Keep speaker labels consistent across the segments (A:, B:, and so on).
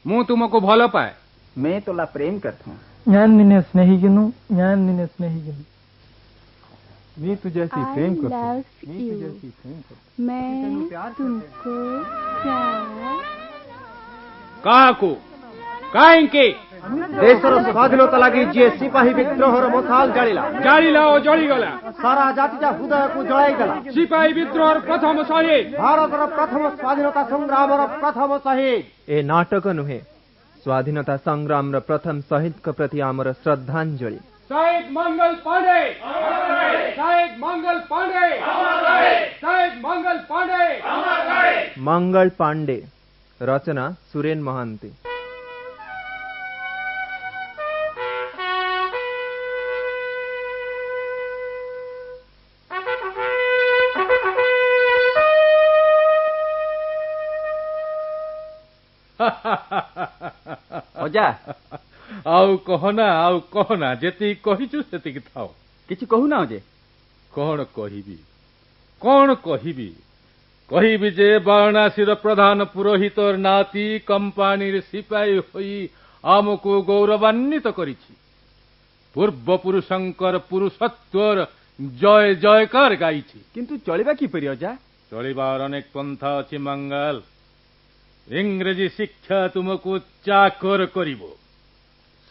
A: मु तुमको भल पाए
B: मैं तोला प्रेम करता हूँ
C: ഞാൻ നിന്നെ സ്നേഹിക്കുന്നു ഞാൻ നിന്നെ സ്നേഹിക്കുന്നു
D: मैं तुझे प्रेम करता हूँ
E: मैं तुमको प्यार
A: काको काइंके
B: देशर स्वाधीनता लगी जी सिपाही विद्रोहर मशाल
A: जालिला ओ जलिगला
B: सारा जातिजा हृदय को जलाई गला
A: सिपाही विद्रोहर प्रथम शहीद
B: भारतर प्रथम स्वाधीनता संग्रामर प्रथम शहीद
F: ए नाटक नुहे स्वाधीनता संग्राम र प्रथम शहीद का प्रति आमर श्रद्धांजलि
A: शहीद मंगल पांडे शहीद मंगल पांडे शहीद मंगल पांडे
F: मंगल पांडे रचना सुरेन महांती
B: अजा
A: आउ कहना जेती कहिचु सेती थाओ
B: किछि कहू ना अजे
A: कौन कहिबी कहिबी जे वाराणसीर प्रधान पुरोहित नाती कंपानी सिपाही होई आमको गौरवान्वित करिछि पूर्व पुरुषंकर पुरुषत्वर जय जयकार गाइछि
B: किंतु चलिबा कि परि अजा
A: चलिबार अनेक पंथा अछि मंगल इंग्रेजी शिक्षा तुमको चाकर करिबो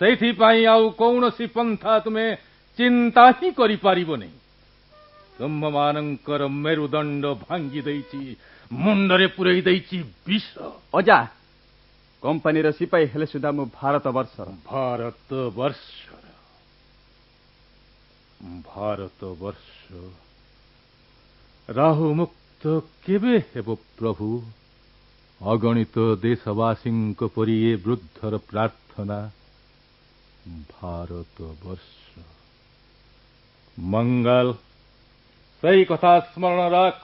A: सेथिपाई आउ कौनसी पंथा तुम्हें चिंता ही करि पारिबो नहीं तुम्ह मानंकर मेरुदंड भांगी दैछि मुंडरे पुरई दैछि विष
B: अजा कंपनी रो सिपाही हेले सुधा मु भारत
A: वर्ष राहु मुक्त केबे हेबो प्रभु अगणित देशवासी परि वृद्धर प्रार्थना भारत वर्ष मंगल सही कथा स्मरण रख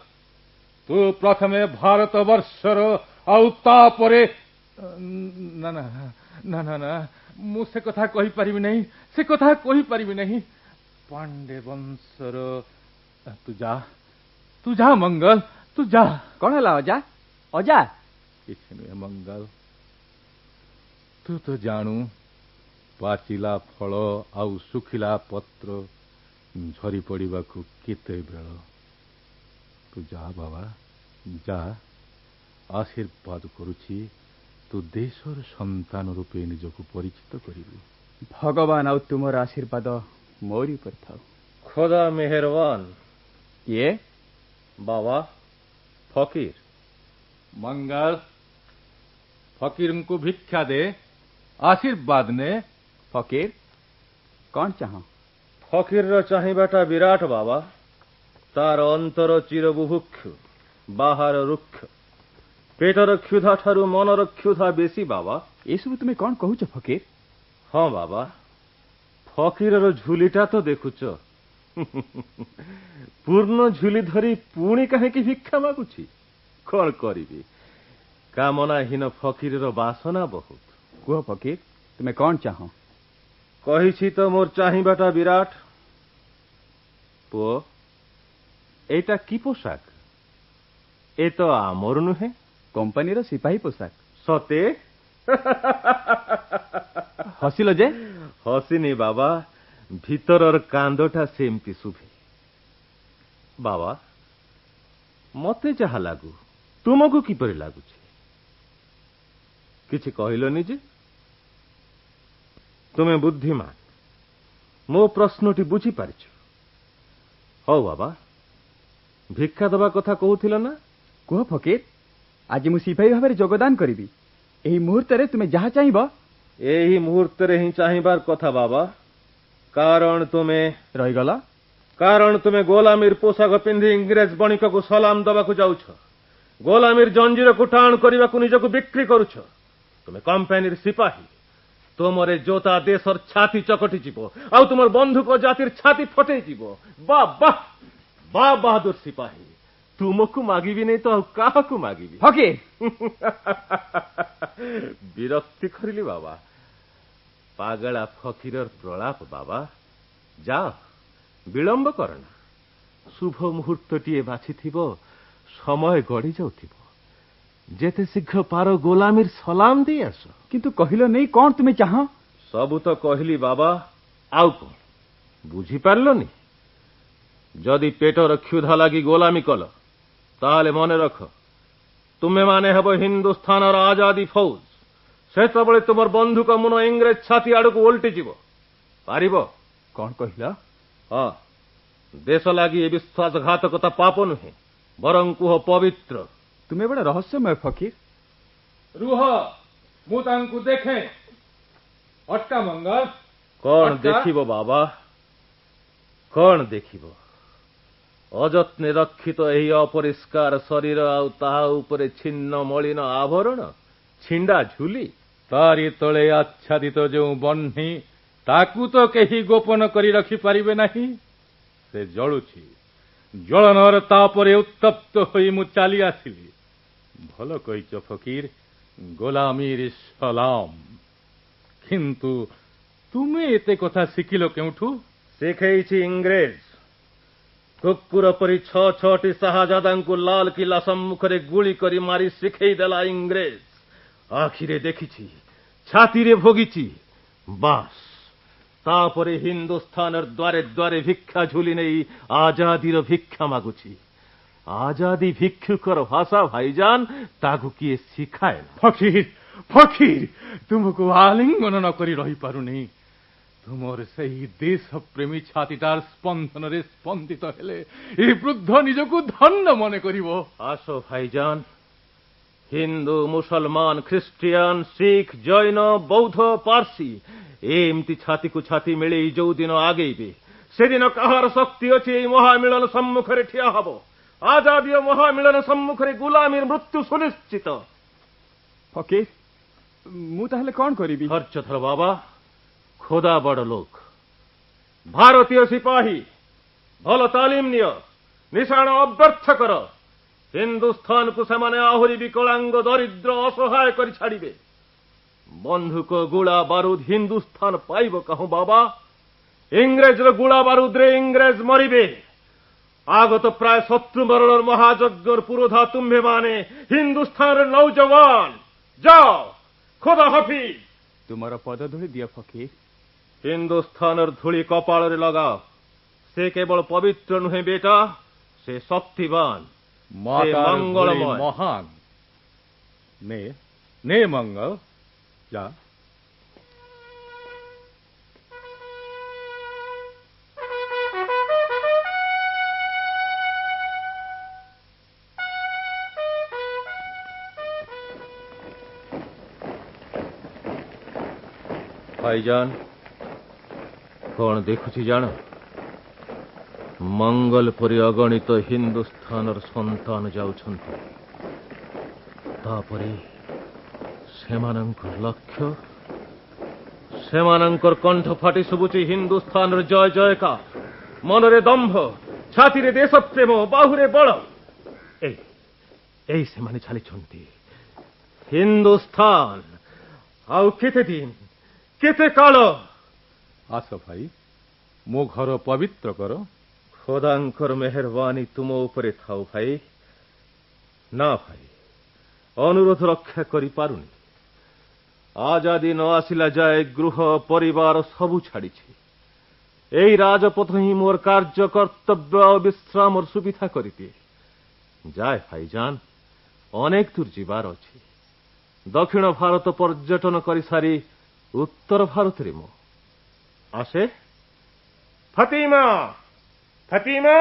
A: तू प्रथमे भारत वर्षर आउ तापरे ना ना ना ना ना मु से कथा कहि परिबि नहीं पांडे वंशर तू जा मंगल तू जा
B: कौन हला अजा अजा
A: किछि नुहे मंगल तू तो जानू पाचिला फल आउ सुखिला पत्र झरी पड़िबाकू केते बेଳ तू जा बाबा जा आशीर्वाद करुछि तू देशर संतान रूपे निजको परिचित करिबु
B: भगवान आउ तुमर आशीर्वाद मोरी पर थाउ
G: खुदा मेहरबान
B: ये
G: बाबा फकीर
A: मंगल फकीर को भिक्षा दे आशीर्वाद ने
B: फकीर कौन चाह
G: फकीर चाहिबाटा विराट बाबा तार अंतर चिर बुभुक्ष बाहर रुक्ष पेटर क्षुधा ठारू मनर क्षुधा बेसी बाबा
B: ये सब तुम्हें कौन कहूच फकीर
G: हाँ बाबा फकीर झुलीटा तो देखुच पूर्ण झुली धरी पुणी कहीं भिक्षा मागुछि कौन करिबी कामनाहीन फकीर बासना बहुत
B: कुह फकीर तुम्हें कौन चाह
G: कहिछि तो मोर चाहिबाटा विराट पुओ एटा की पोशाक ए तो आमर नुहे
B: कंपनी रो सिपाही पोशाक
G: सते
B: हसिल जे
G: हसिनी बाबा भीतर कांदटा सेमती शुभे बाबा मते जहा लागू तुमको किपरि लागुछि किछि कहलनि जे तुम्हें बुद्धिमान मो प्रश्नटी बुझी पारिछ हौ बाबा भिक्षा दबा कथा कहूथिल ना
B: कुह फकीर आज मु सिपाही भाव योगदान करी एही मुहूर्त रे तुम्हें जहा चाहिब
G: एही मुहूर्त रे ही चाहिबार कथा बाबा कारण तुम्हें
B: रहीगला
G: कारण तुम्हें गोलामीर पोशाक पिंधि इंग्रेज बणिक को सलाम दबा को जाउछ गोलामीर जंजीर को टाण करने को निजक बिक्री करुछ तुम्हें कंपनी सिपाही तुमरे जोता देशर छाती चकटी जीवो आउ तुमर बंधुक जातिर छाती फटे जीवो वाह वाह वाह बहादुर सिपाही तुमको मागिबी नहीं तो काहाकू मागिबी
B: फकीर
G: विरक्ति करिली बाबा पागला फकीरर प्रलाप बाबा जाओ विलंब करना शुभ मुहूर्तटीए बाछिथिबो समय गड़ी जाउथिबो जेते शीघ्र पार गोलामीर सलाम दे आस।
B: किंतु कहिलो नहीं कौन तुम्हें चाह?
G: सबू तो कहली बाबा, आउ कौन बुझी पारलनी? जदि पेटर क्षुधा लगी गोलामी कल ताहले मने रख, तुम्हें माने हब हिंदुस्तान और आजादी फौज। सेतबळे तुमर बंधुक मुन इंग्रेज छाती आड़ को ओल्टी जीव पारिब?
B: कौन कहिला?
G: हाँ, देश लगी ए विश्वासघातकता पाप नुहे, बरं कुह पवित्र।
B: तुम्हें बड़ा रहस्यमय फकीर।
A: रुह मु तांकु देखे। अटका मंगल।
G: कौन
A: अटका?
G: देखिब बाबा, कौन देखिब? अजत्ने रक्षित एही अपरिष्कार शरीर आउ ताहा उपरे छिन्न मलिन आवरण, छिंडा झुली,
A: तारी तले आच्छादित जो बन्ही ताकू तो केही गोपन करी रखी पारिबे नाही। से जळुछि, ज्वलनर तापरे उत्तप्त होई मु चाली आसिली। भल कहिच फकीर, गोलामीर सलाम। किंतु तुमे एते कथा शिखिल केउठु?
G: शिखेछि इंग्रेज। कुकुर परी छ छटी शाहजादांकु लाल किला सम्मुखरे गुली करी मारी शिखेई देला इंग्रेज। आखिरे देखिछि, छातीरे भोगिछि। बास तापरे हिंदुस्तानर द्वारे द्वारे भिक्षा झुली नहीं आजादीर भिक्षा मागुछि। आजादी भिक्षुकर भाषा भाईजान ताकु किए शिखाए?
A: फकीर फकीर तुमको आलिंगन न करी रही पारुनी। तुमर सही देश प्रेमी छातीटार स्पंदन रे स्पंदित हेले ए वृद्ध निजको धन्य मने करिवो।
G: आसो भाईजान, हिंदू मुसलमान ख्रिस्टियान सिख जैन बौद्ध पारसी एमती छाती को छाती मिले जो दिन आगेबे से दिन कहार शक्ति अच्छी महामिलन सम्मुखरे ठिया हब। आजादी महामिलन सम्मुखरे गुलामीर मृत्यु सुनिश्चित।
B: फकीर मु ताहले कौन करिबी?
G: खर्च थर बाबा, खोदा बड़ लोक। भारतीय सिपाही भल तालीम निय, निशाण अव्यर्थ कर। हिंदुस्तान को सेमाने आहुरी विकलांग दरिद्र असहाय कर छाड़िबे। बंधुक गुला बारूद हिंदुस्तान पाइब कहूं बाबा? इंग्रेज गुला बारूद रे इंग्रेज मरिबे। आगत प्राय शत्रु मरण महायज्ञर पुरोधा तुम्हे माने हिंदुस्तान नौजवान। जाओ, खुदा हाफिज।
B: तुमर पद धूली दिया फकीर।
G: हिंदुस्तानर धूली कपाल रे लगाओ। से केवल पवित्र नुहे बेटा, से शक्तिवान, से मंगलमय,
A: महान। ने मंगल जा।
G: भाईजान कौन देखुछि जान? मंगल परि अगणित हिंदुस्तानर संतान जाउछन्ति। तापरे सेमानंकर लक्ष्य, सेमानंकर कंठ फाटी सुबुछि हिंदुस्तानर जय जयकार। मनरे दंभ, छातीरे देशप्रेम, बाहुरे बल। एई सेमाने छालिछन्ति। हिंदुस्तान आउ केते दिन केते काल?
A: आस भाई, मो घर पवित्र कर।
G: खोदांकर मेहरबानी तुम उपरे थाउ भाई। ना भाई, अनुरोध रक्षा करि पारुनी। आजादी न आसिला जाए गृह परिवार सबु छाड़िछि। एई राजपथ ही मोर कार्य कर्तव्य और विश्राम और सुविधा करिते। जाए भाईजान, अनेक दूर जीवार अछि। दक्षिण भारत पर्यटन करि सारी उत्तर भारत रे मो आसे। फतीमा, फतीमा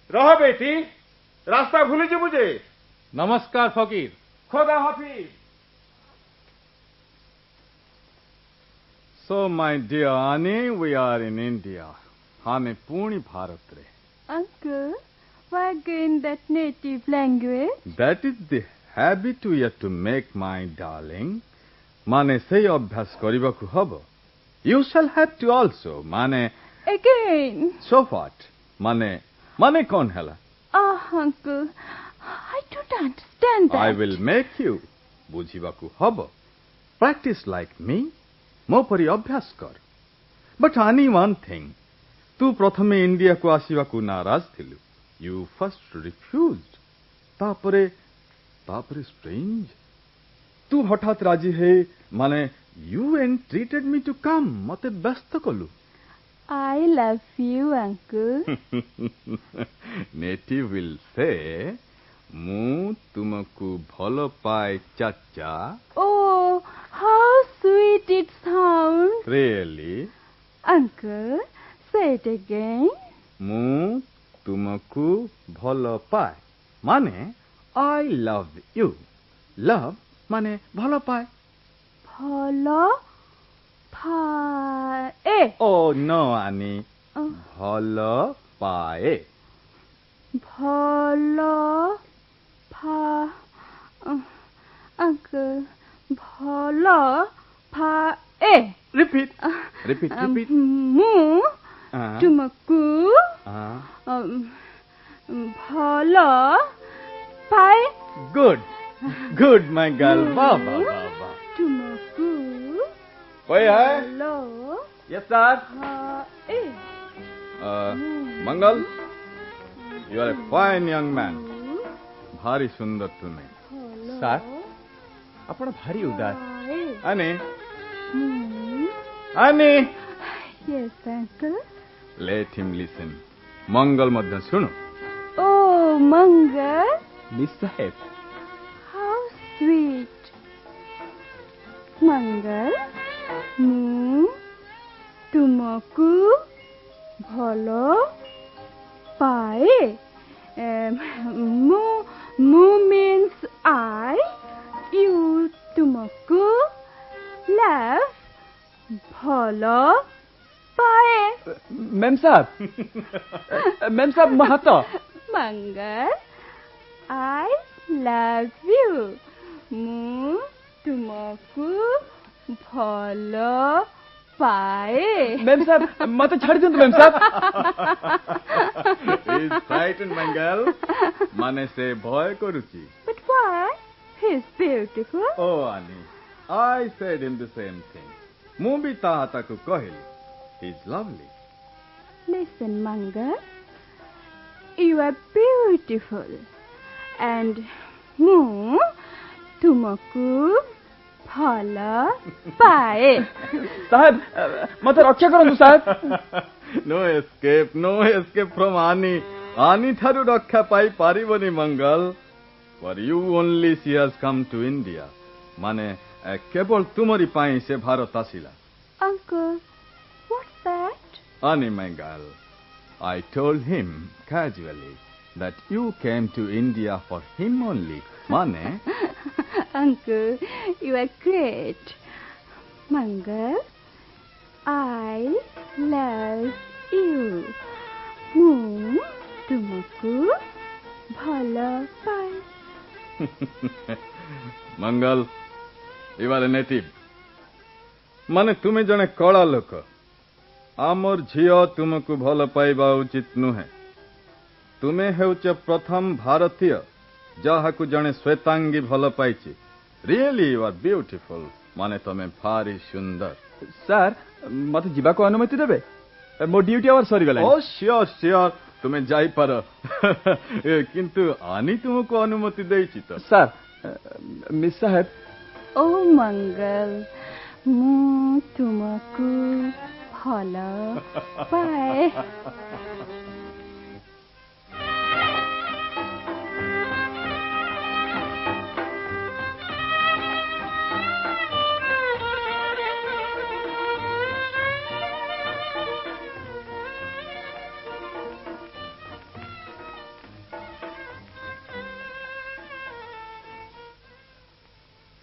G: रह बेटी, रास्ता भूली जी बुझे।
A: नमस्कार फकीर।
G: खुदा हाफिज।
B: So my dear Annie, we are in India. हमें पूर्ण भारत रे।
E: Uncle, why again that native language?
B: That is the habit we have to make, my darling. माने से अभ्यास करिबा को हबो। You shall have to also, माने
E: Again?
B: so what? माने कौन हला?
E: Oh, Uncle, I don't understand that.
B: I will make you. बुझिबा को हबो। Practice like me. मो परि अभ्यास कर। But only one thing. तू प्रथमे इंडिया को आसीबा को नाराज थिलु। You first refused. तापरे बापरे स्ट्रेंज तू हठात राजी है माने यू एंट्रीटेड मी टू कम मते व्यस्त कलु
E: I love you, uncle.
B: Native will say मु तुमको भलो पाए चाचा
E: Oh, how sweet it sounds.
B: Really
E: Uncle, say it again.
B: मु तुमको भलो पाए माने आई लव यू लव माने भलो पाए
E: Bhala pae.
B: ओ नो आनी भलो पाए
E: Bhala pa. Uncle, bhala pae.
B: Repeat repeat repeat
E: Mu tumaku bhala pae.
B: Good good my girl वाह वाह वाह वाह
E: Tumaku
B: कोई है
E: bhala
B: yes sir
E: pae.
B: Mangal you are a fine young man भारी सुंदर तुम्हें
F: सर आपण भारी उदास
B: अने अने
E: Yes, uncle.
B: Let him listen Mangal मध्य सुनो
E: Oh, Mangal,
F: मिस साहेब
E: how sweet. Mangal, mu tumaku bhalo pae. Mu means I, you tumaku love bhalo pae.
F: Ma'am साहब महतो
E: Mangal, I love you. Mu tumaku bhalo pae.
F: Ma'am साहब मत छाड़ दियंतु ma'am साहब
B: इज फ्राइटेन मंगल माने से भय करूची
E: But why? He's beautiful.
B: ओ आनी I said him the same thing मु भी ताता को कहली he is lovely
E: Listen, Mangal. You are beautiful. And mu tumaku bhala pae.
F: साहब मत रक्षा करंतु साहब
B: नो एस्केप फ्रॉम आनी आनी थारु रक्षा पाई पारिबनी Mangal for you only she has come to India माने केवल तुमरी पाई से Bharat आसिला
E: Uncle, what's that?
B: Ani Mangal, I told him casually that you came to India for him only. Mane,
E: Uncle, you are great. Mangal, I love you. Mu tumaku bhala pae.
B: Mangal, you are a native. Mane तुमे जने कला लोक आमर झियो तुमको भल पाइबा उचित नुहे तुमे हेउच प्रथम भारतीय जहाकु जने श्वेतांगी भल पाइछि रियली यू आर ब्यूटीफुल माने तमे भारी सुंदर
F: सर मत जीवा को अनुमति देबे मो ड्यूटी आवर सरी गला
B: ओ श्योर तुमे जाई पार किंतु आनी तुमको अनुमति देछि तो
F: सर मिस साहेब
E: Oh, Mangal, mu tumaku bhala pae.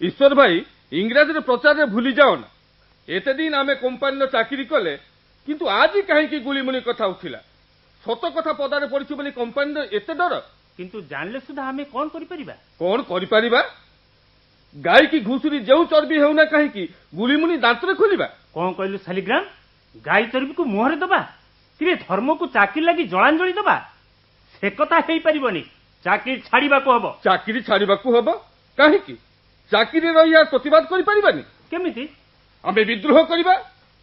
G: ईश्वर भाई इंग्राजी प्रचार भूली जाओ ना एते दिन आमे कंपानी चाकरी कले किंतु आज कहीं गुलीमुली कथा उठिला सत कथा पदारे पड़ी बोली कंपानी एते डर
H: किंतु जानले सुधा आमे कौन करि परिबा
G: कौन करि परिबा गाय की घुसुरी जेउ चर्बी हेउना कहीं गुलीमुली दांतरे खोलिबा
H: कौन कहलु शालिग्राम गाय चर्बी को मुहरे दबा तिरे धर्म को चाकरी लगी जलांजलि दबा से कथा हेई परिबनी चाकरी छाड़ीबा को हबो
G: चाकरी छाड़ीबा को हबो कहीं चाकरी रही प्रतिवाद करि परिबानी
H: केमिति
G: आमे विद्रोह करिबा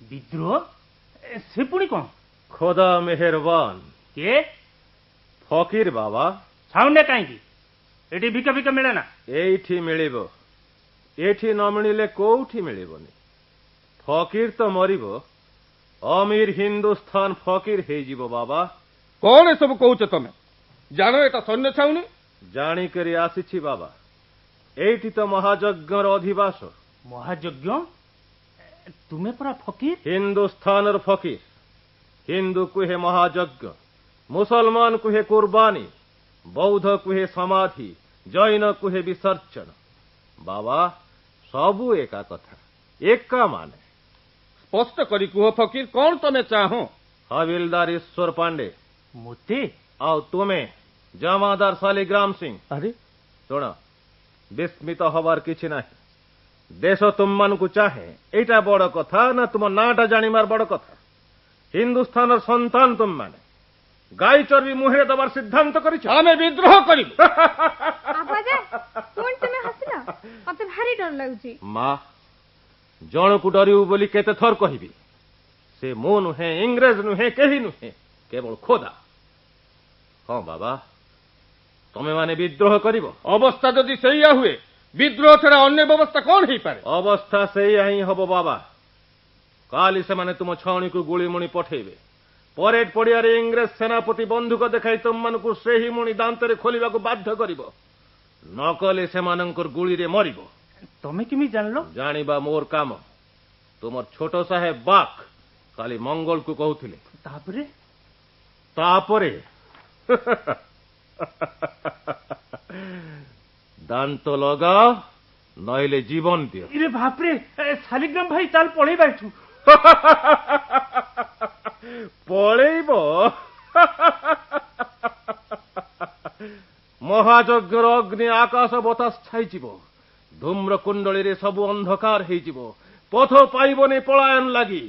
H: विद्रोह से पुणी कौन
G: खुदा मेहरबान
H: के
G: फकीर बाबा
H: छाउंडे कहीं ଏଠି ଭିକ ଭିକ ମିଳେ ନା।
G: ଏଇଠି ମିଳିବ, ଏଠି ନ ମିଳିଲେ କୋଉଠି ମିଳିବନି। ଫକୀର ତ ମରିବ, ଅମୀର ହିନ୍ଦୁସ୍ତାନ ଫକୀର ହେଇଯିବ ବାବା।
A: କଣ ଏସବୁ କହୁଛ ତମେ? ଜାଣ ଏଟା ସୈନ୍ୟ ଛାଉନି।
G: ଜାଣିକରି ଆସିଛି ବାବା, ଏଇଠି ତ ମହାଯଜ୍ଞର ଅଧିବାସ।
H: ମହାଯଜ୍ଞ? ତୁମେ ପରା ଫକୀର।
G: ହିନ୍ଦୁସ୍ତାନର ଫକୀର। ହିନ୍ଦୁ କୁହେ ମହାଯଜ୍ଞ, ମୁସଲମାନ କୁହେ କୁର୍ବାନୀ, ବୌଦ୍ଧ କୁହେ ସମାଧି, ଜୈନ କୁହେ ବିସର୍ଜନ। ବାବା ସବୁ ଏକା କଥା, ଏକା ମାନେ।
A: ସ୍ପଷ୍ଟ କରି କୁହ ଫକୀର, କଣ ତମେ ଚାହଁ?
G: ହବିଲଦାର ଈଶ୍ୱର ପାଣ୍ଡେ
H: ମୋତେ?
G: ଆଉ ତୁମେ ଜମାଦାର ଶାଲିଗ୍ରାମ ସିଂ।
A: ଆରେ
G: ଶୁଣ, ବିସ୍ମିତ ହବାର କିଛି ନାହିଁ। ଦେଶ ତୁମମାନଙ୍କୁ ଚାହେଁ, ଏଇଟା ବଡ କଥା ନା ତୁମ ନାଁଟା ଜାଣିବାର ବଡ କଥା? ହିନ୍ଦୁସ୍ତାନର ସନ୍ତାନ ତୁମମାନେ ଗାଈ ଚର୍ବି ମୁହଁରେ ଦେବାର ସିଦ୍ଧାନ୍ତ କରିଛ।
A: ଆମେ ବିଦ୍ରୋହ କରିବୁ।
E: ପୁଣି ତୁମେ ହସିଲ? ମତେ ଭାରି ଡର ଲାଗୁଛି।
G: ମା, ଜଣକୁ ଡରିବୁ ବୋଲି କେତେ ଥର କହିବି? ସେ ମୁଁ ନୁହେଁ, ଇଂରେଜ ନୁହେଁ, କେହି ନୁହେଁ, କେବଳ ଖୋଦା। ହଁ ବାବା, ତମେ ମାନେ ବିଦ୍ରୋହ କରିବ।
A: ଅବସ୍ଥା ଯଦି ସେଇଆ ହୁଏ, ବିଦ୍ରୋହ ଛଡା ଅନ୍ୟ ବ୍ୟବସ୍ଥା କଣ ହେଇପାରେ?
G: ଅବସ୍ଥା ସେଇଆ ହିଁ ହବ ବାବା। କାଲି ସେମାନେ ତୁମ ଛାଉଣିକୁ ଗୁଳିମୁଣି ପଠେଇବେ। ପରେଡ ପଡିଆରେ ଇଂରେଜ ସେନାପତି ବନ୍ଧୁକ ଦେଖାଇ ତୁମମାନଙ୍କୁ ସେହି ମୁଣି ଦାନ୍ତରେ ଖୋଲିବାକୁ ବାଧ୍ୟ କରିବ। ନକଲେ ସେମାନଙ୍କର ଗୁଳିରେ ମରିବ।
H: ତମେ କେମିତି ଜାଣିଲ?
G: ଜାଣିବା ମୋର କାମ। ତୁମର ଛୋଟ ସାହେବ ବାକ୍ କାଲି ମଙ୍ଗଳକୁ କହୁଥିଲେ।
H: ତାପରେ?
G: ତାପରେ ଦାନ୍ତ ଲଗାଅ, ନହେଲେ ଜୀବନ ଦିଅ।
H: ଇରେ ବାପରେ, ଶାଲିଗ୍ରାମ ଭାଇ ତାହେଲେ ପଳେଇବା ଏଠୁ।
G: ପଳେଇବ? ମହାଯଜ୍ଞର ଅଗ୍ନି ଆକାଶ ବତାସ ଛାଇଯିବ। ଧୂମ୍ର କୁଣ୍ଡଳୀରେ ସବୁ ଅନ୍ଧକାର ହେଇଯିବ। ପଥ ପାଇବନି ପଳାୟନ ଲାଗି।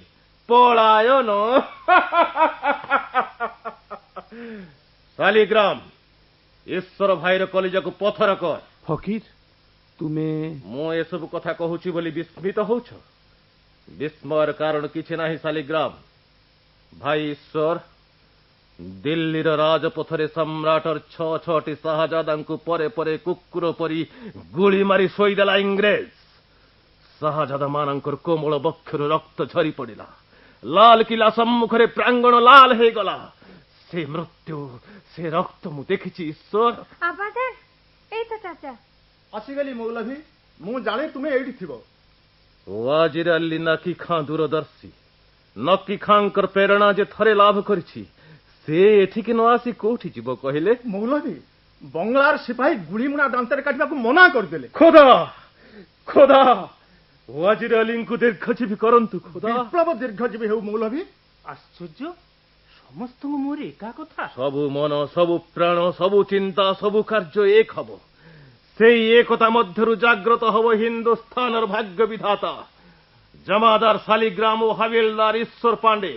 G: ପଳାୟନ? ଶାଲିଗ୍ରାମ, ଈଶ୍ୱର ଭାଇର କଲିଜାକୁ ପଥର କର।
D: ଫକୀର, ତୁମେ?
G: ମୁଁ ଏସବୁ କଥା କହୁଛି ବୋଲି ବିସ୍ମିତ ହଉଛ? ବିସ୍ମୟର କାରଣ କିଛି ନାହିଁ ଶାଲିଗ୍ରାମ। ଭାଇ ଈଶ୍ୱର ଦିଲ୍ଲୀର ରାଜପଥରେ ସମ୍ରାଟର 6ଟି ଶାହଜାଦାଙ୍କୁ ପରେ ପରେ କୁକୁର ପରି ଗୁଳି ମାରି ଶୋଇଦେଲା ଇଂରେଜ। ଶାହଜାଦା ମାନଙ୍କର କୋମଳ ବକ୍ଷରୁ ରକ୍ତ ଝରି ପଡିଲା। ଲାଲକିଲ୍ଲା ସମ୍ମୁଖରେ ପ୍ରାଙ୍ଗଣ ଲାଲ ହେଇଗଲା। ସେ ମୃତ୍ୟୁ, ସେ ରକ୍ତ ମୁଁ ଦେଖିଛି ଈଶ୍ୱର।
E: ଆବାଦାର, ଏଇ ତ ଚାଚା।
D: ଆସିଗଲି ମୌଲଭୀ, ମୁଁ ଜାଣେ ତୁମେ ଏଇଠି ଥିବ।
G: ୱାଜିର ଅଲ୍ଲୀ ନକି ଖାଁ ଦୂରଦର୍ଶୀ। ନକି ଖାଁଙ୍କର ପ୍ରେରଣା ଯେ ଥରେ ଲାଭ କରିଛି, ସେ ଏଠିକି ନ ଆସି କୋଉଠି ଯିବ କହିଲେ?
D: ମୌଲଭୀ, ବଙ୍ଗଳାର ସିପାହୀ ଗୁଳିମୁଣା ଦାନ୍ତରେ କାଟିବାକୁ ମନା କରିଦେଲେ।
G: ଖୋଦା, ଖୋଦା, ୱାଜିର ଅଲ୍ଲୀଙ୍କୁ ଦୀର୍ଘଜୀବୀ କରନ୍ତୁ ଖୋଦା।
D: ବିପ୍ଳବ ଦୀର୍ଘଜୀବୀ ହେଉ ମୌଲଭୀ।
H: ଆଶ୍ଚର୍ଯ୍ୟ, ସମସ୍ତଙ୍କ ମୁହଁରେ ଏକା କଥା।
G: ସବୁ ମନ, ସବୁ ପ୍ରାଣ, ସବୁ ଚିନ୍ତା, ସବୁ କାର୍ଯ୍ୟ ଏକ ହବ। ସେଇ ଏକତା ମଧ୍ୟରୁ ଜାଗ୍ରତ ହବ ହିନ୍ଦୁସ୍ତାନର ଭାଗ୍ୟ ବିଧାତା ଜମାଦାର ଶାଲିଗ୍ରାମ ଓ ହାବିଲଦାର ଈଶ୍ୱର ପାଣ୍ଡେ।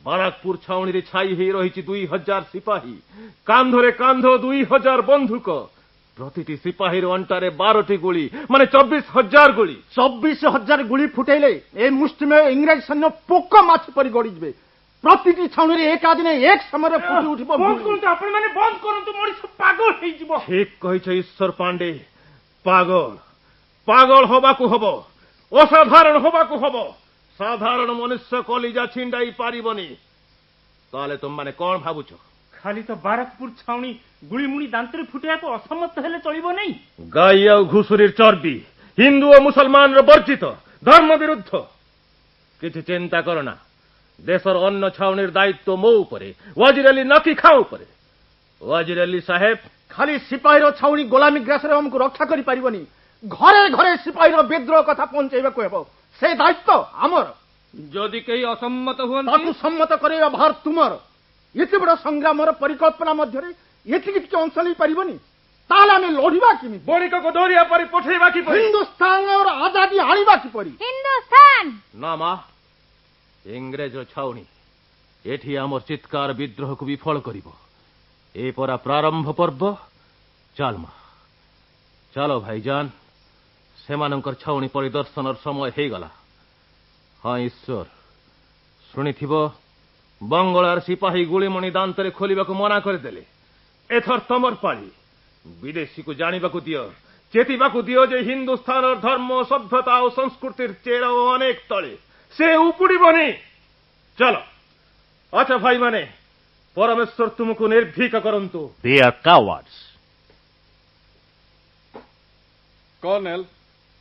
G: ବାରାକପୁର ଛାଉଣିରେ ଛାଇ ହେଇ ରହିଛି 2000 ସିପାହୀ। କାନ୍ଧରେ କାନ୍ଧ 2000 ବନ୍ଧୁକ। ପ୍ରତିଟି ସିପାହୀର ଅଣ୍ଟାରେ 12ଟି ଗୁଳି, ମାନେ 24,000 ଗୁଳି।
D: 24,000 ଗୁଳି ଫୁଟେଇଲେ ଏ ମୁଷ୍ଟିମେୟ ଇଂରେଜ ସୈନ୍ୟ ପୋକ ମାଛ ପରି ଗଡ଼ିଯିବେ। ପ୍ରତିଟି ଛାଉଣିରେ ଏକା ଦିନେ ଏକ ସମୟରେ ଫୁଟି ଉଠିବ।
H: ବନ୍ଦ କରନ୍ତୁ, ଆପଣମାନେ ବନ୍ଦ କରନ୍ତୁ, ମଣିଷ ପାଗଳ ହେଇଯିବ।
G: ଠିକ କହିଛ ଈଶ୍ୱର ପାଣ୍ଡେ, ପାଗଳ। ପାଗଳ ହବାକୁ ହବ, ଅସାଧାରଣ ହବାକୁ ହବ। ସାଧାରଣ ମନୁଷ୍ୟ କଲିଜା ଛିଣ୍ଡାଇ ପାରିବନି। ତାହେଲେ ତୁମମାନେ କଣ ଭାବୁଛ?
H: ଖାଲି ତ ବାରାକପୁର ଛାଉଣି ଗୁଳିମୁଣି ଦାନ୍ତରେ ଫୁଟେଇବାକୁ ଅସମର୍ଥ ହେଲେ ଚଳିବ ନାହିଁ।
G: ଗାଈ ଆଉ ଘୁଷୁରୀର ଚର୍ବି ହିନ୍ଦୁ ଓ ମୁସଲମାନର ବର୍ଜିତ, ଧର୍ମ ବିରୁଦ୍ଧ। କିଛି ଚିନ୍ତା କରନା, ଦେଶର ଅନ୍ନ ଛାଉଣିର ଦାୟିତ୍ୱ ମୋ ଉପରେ, ୱାଜିର ଅଲ୍ଲୀ ନକି ଖାଁ ଉପରେ। ୱାଜିର ଅଲ୍ଲୀ ସାହେବ,
D: ଖାଲି ସିପାହୀର ଛାଉଣି ଗୋଲାମୀ ଗ୍ରାସରେ ଆମକୁ ରକ୍ଷା କରିପାରିବନି। ଘରେ ଘରେ ସିପାହୀର ବିଦ୍ରୋହ କଥା ପହଞ୍ଚେଇବାକୁ ହେବ। ସେ ଦାୟିତ୍ୱ ଆମର।
A: ଯଦି କେହି ଅସମ୍ମତ ହୁଅନ୍ତି,
D: ତାକୁ ସମ୍ମତ କରାଇବା ଭାର ତୁମର। ଏତେ ବଡ଼ ସଂଗ୍ରାମର ପରିକଳ୍ପନା ମଧ୍ୟରେ ଏତିକି ଟିକେ ଅଂଶ ନେଇପାରିବନି? ତାହେଲେ ଆମେ ଲଢ଼ିବା କେମିତି?
G: ବଣିକକୁ ଦରିଆ ପରି ପଠେଇବା କିପରି?
D: ହିନ୍ଦୁସ୍ତାନର ଆଜାଦୀ ଆଣିବା କିପରି?
E: ହିନ୍ଦୁସ୍ତାନ!
G: ନା ମା, ଇଂରେଜର ଛାଉଣି ଏଠି ଆମର ଚିତ୍କାର ବିଦ୍ରୋହକୁ ବିଫଳ କରିବ। ଏ ପରା ପ୍ରାରମ୍ଭ ପର୍ବ। ଚାଲ ମା, ଚାଲ ଭାଇଜାନ, ସେମାନଙ୍କର ଛାଉଣି ପରିଦର୍ଶନର ସମୟ ହେଇଗଲା। ହଁ ଈଶ୍ୱର, ଶୁଣିଥିବ ବଙ୍ଗଳାର ସିପାହୀ ଗୁଳିମଣି ଦାନ୍ତରେ ଖୋଲିବାକୁ ମନା କରିଦେଲେ। ଏଥର ତମର ପାଳି। विदेशी को जानिबाकु दियो चेतिबाकु दियो जे हिंदुस्तान धर्म सभ्यता और संस्कृतिर चेर अनेक तले से उपुड़िबनी। चलो अच्छा भाई माने परमेश्वर तुमको निर्भीक करंतु।
H: They are cowards.
B: Colonel,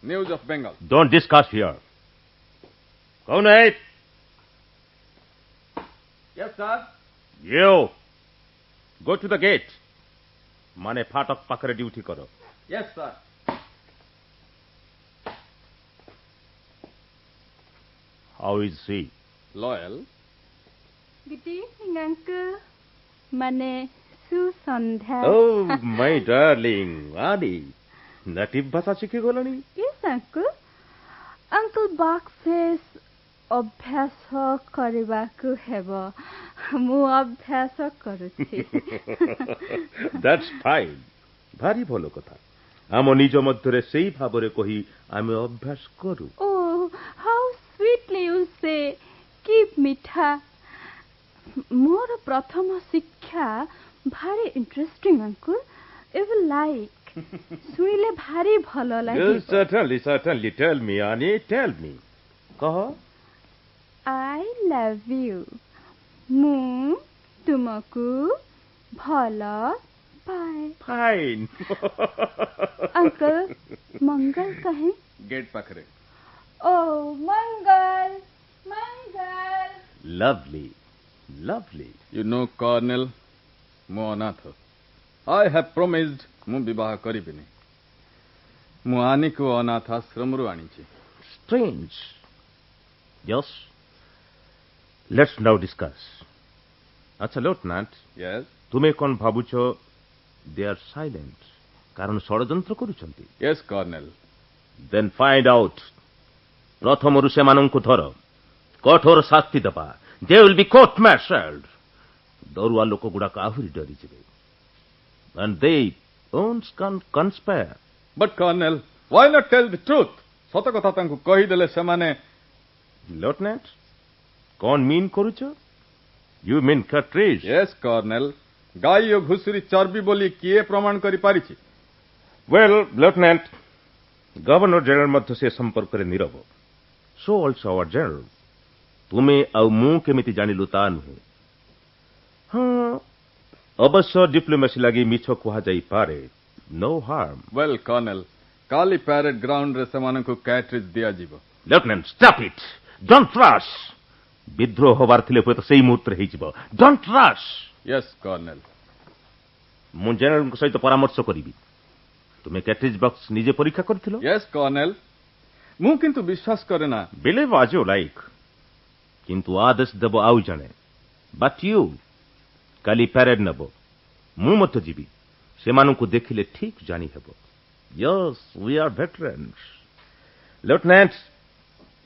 B: news of Bengal.
H: Don't discuss here. कौन है?
B: Yes, sir.
H: You. Go to the gate. माने फाटक पाखरे ड्यूटी करो।
B: Yes, sir.
H: How is he?
B: Loyal.
E: Good evening, uncle. Mane Susandha.
H: Oh, my darling, Adi. Native भाषा शिखी गलनी?
E: Yes, uncle. Uncle Buck says अभ्यास କରିବାକୁ ହେବ। ମୁଁ ଅଭ୍ୟାସ କରୁଛି।
H: That's fine. ଭାରି ଭଲ କଥା। ଆମ ନିଜ ମଧ୍ୟରେ ସେଇ ଭାବରେ କହି ଆମେ ଅଭ୍ୟାସ କରୁ।
E: Oh, how sweetly you say. କି ମିଠା। ମୋର ପ୍ରଥମ ଶିକ୍ଷା ଭାରି interesting uncle. You will like. ଶୁଣିଲେ ଭାରି ଭଲ ଲାଗିବ।
H: Certainly, certainly. Tell me, Annie, tell me. କହ।
E: I love you. ମୁଁ ତୁମକୁ ଭଲ ପାଏ।
H: Fine.
E: अंकल मंगल कहें।
B: Gate पाखरे.
E: Oh, Mangal, Mangal.
H: Lovely, lovely.
B: You know, Colonel, ମୁଁ ଅନାଥ। I have promised ମୁଁ ବିବାହ କରିବିନି। ମୁଁ ଆନିକୁ ଅନାଥ ଆଶ୍ରମରୁ ଆଣିଛି।
H: Strange. Yes. Let's now discuss. अच्छा Lieutenant,
B: Yes.
H: ତୁମେ କଣ ଭାବୁଛ? They are silent. କାରଣ ଷଡ଼ଯନ୍ତ୍ର କରୁଛନ୍ତି।
B: Yes, Colonel.
H: Then find out. ପ୍ରଥମରୁ ସେମାନଙ୍କୁ ଧର। କଠୋର ଶାସ୍ତି ଦେବା। They will be court-martialed. ଡରୁଆ ଲୋକ ଗୁଡାକ ଆହୁରି ଡରିଯିବେ। And they won't conspire.
B: But, Colonel, why not tell the truth? ସତ କଥା ତାଙ୍କୁ କହିଦେଲେ ସେମାନେ।
H: Lieutenant, କଣ mean କରୁଛ? You mean cartridge?
B: Yes, Colonel. ଗାଈ ଓ ଘୁଷୁରୀ ଚର୍ବି ବୋଲି କିଏ ପ୍ରମାଣ କରିପାରିଛି?
H: Well, Lieutenant, Governor General ମଧ୍ୟ ସେ ସମ୍ପର୍କରେ ନିରବ। So also our General. ତୁମେ ଆଉ ମୁଁ କେମିତି ଜାଣିଲୁ ତା ନୁହେଁ। ହଁ, ଅବଶ୍ୟ ଡିପ୍ଲୋମାସି ଲାଗି ମିଛ କୁହାଯାଇପାରେ। No harm.
B: Well, Colonel, କାଲି ପ୍ୟାରେଡ୍ ଗ୍ରାଉଣ୍ଡରେ ସେମାନଙ୍କୁ କ୍ୟାଟ୍ରିଜ୍ ଦିଆଯିବ।
H: Lieutenant, stop it. Don't rush. ବିଦ୍ରୋହ ହବାର ଥିଲେ ହୁଏତ ସେଇ ମୁହୂର୍ତ୍ତରେ ହେଇଯିବ। Don't rush.
B: Yes, Colonel.
H: ମୁଁ ଜେନେରାଲଙ୍କ ସହିତ ପରାମର୍ଶ କରିବି। ତୁମେ କ୍ୟାଟ୍ରିଜ୍ ବକ୍ସ ନିଜେ ପରୀକ୍ଷା କରିଥିଲ?
B: Yes, Colonel. ମୁଁ କିନ୍ତୁ ବିଶ୍ୱାସ କରେ ନା।
H: Believe as you like. କିନ୍ତୁ ଆଦେଶ ଦେବ ଆଉ ଜଣେ। But you, କାଲି ପ୍ୟାରେଡ୍ ନେବ। ମୁଁ ମଧ୍ୟ ଯିବି। ସେମାନଙ୍କୁ ଦେଖିଲେ ଠିକ୍ ଜାଣି ହେବ। Yes, we are veterans. Lieutenant,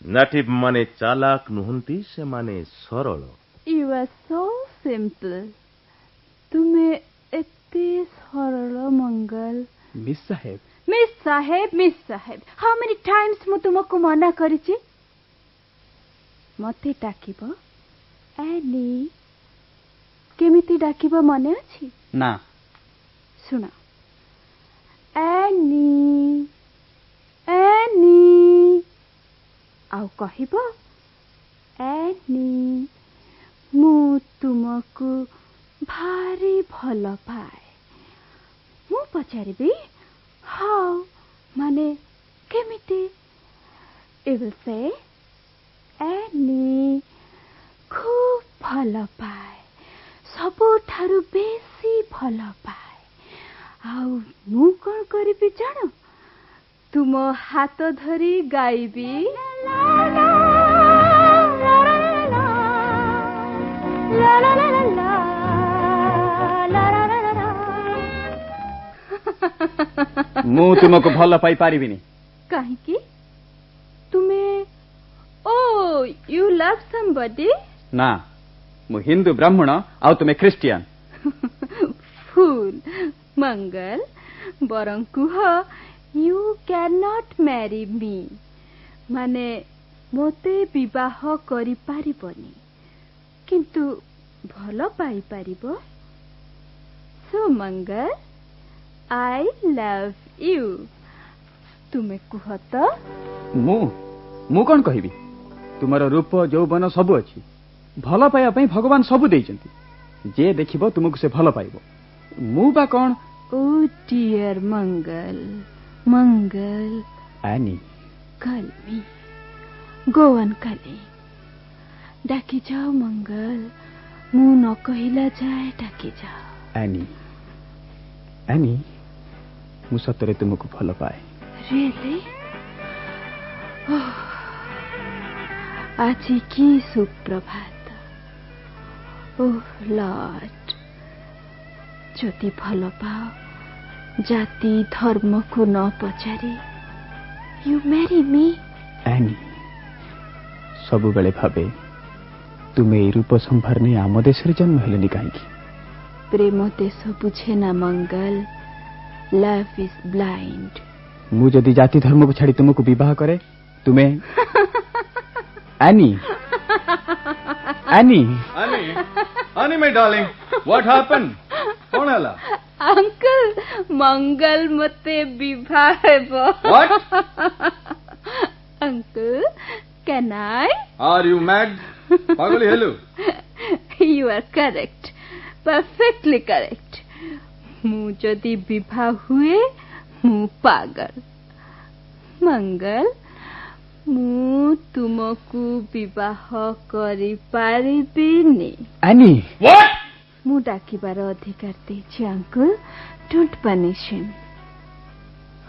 H: native ମାନେ ଚାଲାକ ନୁହନ୍ତି, ସେମାନେ ସରଳ।
E: You are so simple. ତୁମେ ଏତେ ସରଳ ମଙ୍ଗଲ।
C: ମିସ୍ ସାହେବ
E: ମିସ୍ ସାହେବ, ମିସ୍ ସାହେବ। How many times ମୁଁ ତୁମକୁ ମନା କରିଛି? ମତେ ଡାକିବ ଆନି। କେମିତି ଡାକିବ ମନେ ଅଛି?
C: ନା
E: ଶୁଣ। ଆନି, ଆନି। ଆଉ କହିବ ଆନି, ମୁଁ ତୁମକୁ ଭାରି ଭଲ ପାଏ। ମୁଁ ପଚାରିବି ହାଉ, ମାନେ କେମିତି? You will say ଆନି ଖୁବ୍ ଭଲ ପାଏ, ସବୁଠାରୁ ବେଶୀ ଭଲ ପାଏ। ଆଉ ମୁଁ କଣ କରିବି ଜାଣ? ତୁମ ହାତ ଧରି ଗାଇବି
C: ମୁଁ ତୁମକୁ ଭଲ ପାଇ ପାରିବିନି।
E: କାହିଁକି? ତୁମେ ଓ ୟୁ ଲଭ୍ ସମବଡି?
C: ନା, ମୁଁ ହିନ୍ଦୁ ବ୍ରାହ୍ମଣ ଆଉ ତୁମେ ଖ୍ରୀଷ୍ଟିଆନ।
E: ଫୁଲ୍ ମଙ୍ଗଲ, ବରଂ କୁହ ୟୁ କ୍ୟାନ୍ ନଟ୍ ମ୍ୟାରି ମି, ମାନେ ମୋତେ ବିବାହ କରିପାରିବନି କିନ୍ତୁ ଭଲ ପାଇପାରିବ। So Mangal, I love you. तुमे कुह तो
C: मु कौन कहबी तुमर रूप यौवन सब अच्छी भल पाइबा पई भगवान सब देइचंती जे देखिबो तुमको से भल पाइबो मु बा कौन
E: ओ डियर मंगल मंगल
C: एनी
E: कल मी गो ऑन कली डाकी जाओ मंगल मु न कहिला जाए डाकी जाओ
C: एनी मु सतरे तुमको भल पाए
E: रियली आज की सुप्रभात ओह लॉर्ड ज्योति भल पाओ जाति धर्म को न पचारि यू मैरी मी
C: एनी सबु बेले भाबे तुमे ए रूप संभार नहीं आम देश जन्म हेलेनी कहीं
E: प्रेम देश बुझे ना मंगल लव इज ब्लाइंड
C: मु जदि जाति धर्म को छाड़ी तुमको विवाह करे तुम्हें any
B: my darling what happened कौन हला
E: अंकल मंगल मते विवाह हेबो
B: what
E: uncle can I
B: are you mad पागल hello
E: you are correct perfectly correct मु जदि विवाह हुए मु पागल मंगल मु तुमको विवाह करि पारिबिनी
C: एनी
B: व्हाट
E: मु डाकिबार अधिकार देछि अंकल डोंट पनिश हिम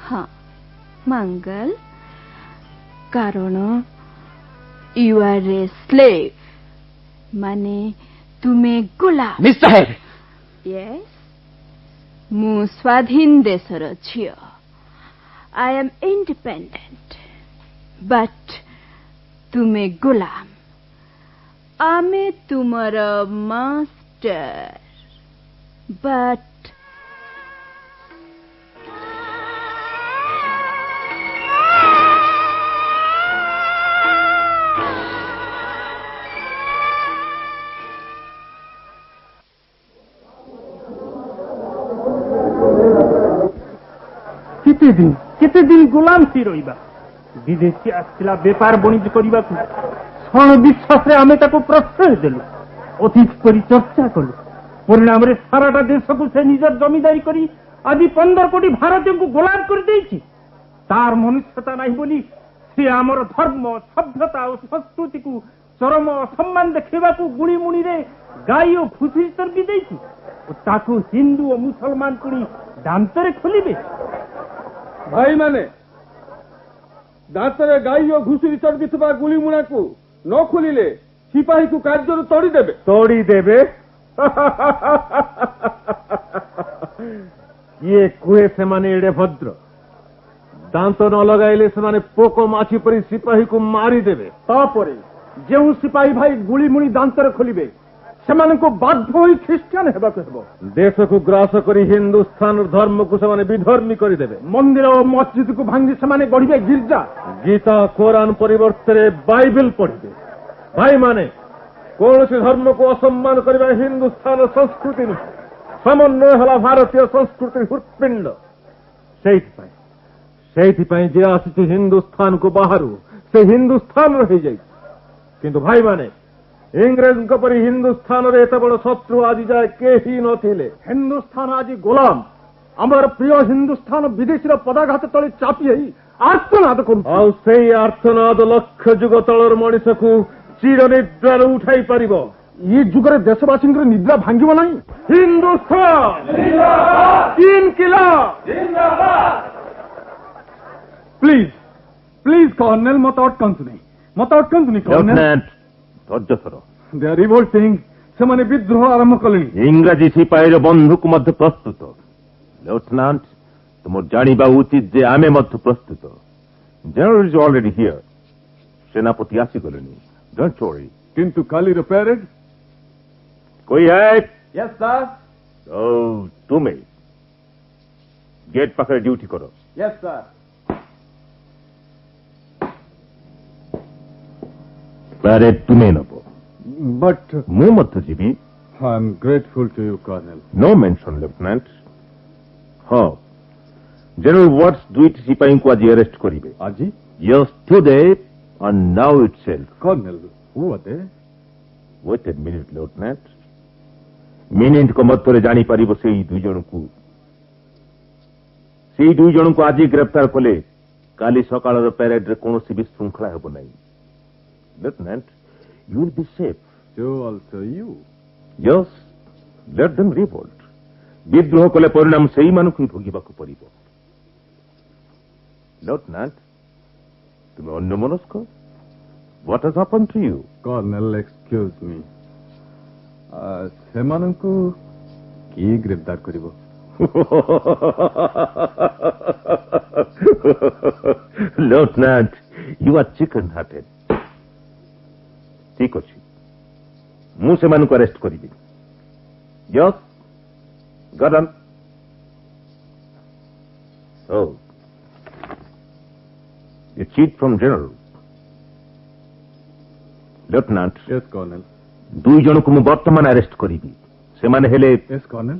E: हाँ मंगल कारण यू आर ए स्लेव माने तुमे गुलाम
C: मिस साहेब
E: यस मु स्वाधीन देशर झियो आई एम इंडिपेंडेंट बट तुमे गुलाम आमे तुमर मास्टर बट
D: केते दिन गुलाम सी रहिबा विदेशी आसिला व्यापार वाणिज्य करने क्षण विश्वास आम प्रश्रय देलु अतिथि करी चर्चा कलु परिणाम साराटा देश को से निजर जमीदारी करी आज 15 कोटी भारतीय को गुलाम कर देछि तार मनुष्यता नहीं बोली से आमर धर्म सभ्यता और संस्कृति को चरम सम्मान देखा गुणी मुणी रे गाई और घुसी चर्बी देछि ताकू हिंदू और मुसलमान कुड़ी दांतरे खोलिबे
B: भाई माने दांतरे गाई और घुसी चढ़ी गुली मुणा को न खोलिले सिपाही को कार्य तोड़ी देबे
G: ये कुहे से माने एडे भद्र दांत न लगाइले से माने पोको माछी परी सिपाही को मारी देबे
D: तापरे जो सिपाही भाई गुली मुणी दांतरे खोलिबे सेमानको बाध्य होई ख्रिस्टियान हेबाको हेबो
G: देश को ग्रास करी हिंदुस्तान धर्म को से माने विधर्मी करी देबे
D: मंदिर और मस्जिद को भांगी सेमाने गढ़िबे गिरजा
G: गीता कुरान परिवर्तन बाइबल पढ़िबे भाई माने कौन से धर्म को असम्मान करबा हिंदुस्तान संस्कृति नुहे समन्वय हला भारतीय संस्कृति हृत्पिंड से आसी हिंदुस्तान को बाहर से हिंदुस्तान रही जाए किंतु भाई माने इंग्रेज परी हिंदुस्तान रे एत बड़ शत्रु आज जाए केही नथिले
D: हिंदुस्तान आज गोलाम आमर प्रिय हिंदुस्तान विदेशी पदाघात तले चापी आर्तनाद कर
G: आर्तनाद लक्ष जुग तलर मनीष को चिर निद्रार उठाई पारिब
D: ये जुगरे देशवासी निद्रा भांगिब नहीं
G: हिंदुस्तान
B: प्लीज प्लीज कर्नेल मत अटकंतु नहीं कर्नेल
H: धैर्य धर
B: दे आर रिवोल्टिंग से माने विद्रोह आरंभ कले
H: इंग्राजी सिपाही बंधुक मध्य प्रस्तुत लेफ्टिनेंट तुम जानिबा उचित जे आमे मध्य प्रस्तुत जनरल इज ऑलरेडी हियर सेनापति आसी गलेनी डोंट वरी
B: किंतु काली पैरेड
H: कोई है
B: यस सर
H: तुम्हें गेट पाखे ड्यूटी करो
B: यस सर
H: पैरेड तुम्हें नबो
B: बट
H: मु मध्य जीवी
B: I am grateful to you colonel
H: no mention lieutenant हाँ General Watts दुईटी सिपाही को आज अरेस्ट करिवे
B: आज
H: Yes, today and now itself.
B: Colonel who are they
H: Wait a minute, Lieutenant. Minute को मध्य जानी पारिबो सेई दुई जन को आज गिरफ्तार कले काली सकाळर पैरेड रे कोनोसी विशृंखला हेबो नाही Lieutenant, you will be safe.
B: So also you.
H: Yes, let them revolt. विद्रोह कले परिणाम सेई मानुक भोगिबाकू पड़िबो Lieutenant, तुम अन्यमनस्क What has happened to you?
B: Colonel excuse me सेमानंकु की गिरफ्तार करिवो
H: Lieutenant, you are chicken-hearted. ठीक अछि मु सेमानंकु arrest करिबि Yes, Gordon. Oh, a cheat from General. Lieutenant.
B: Yes, Colonel.
H: दुई जन को मु वर्तमान अरेस्ट करिबि सेमाने हेले
B: Yes, Colonel.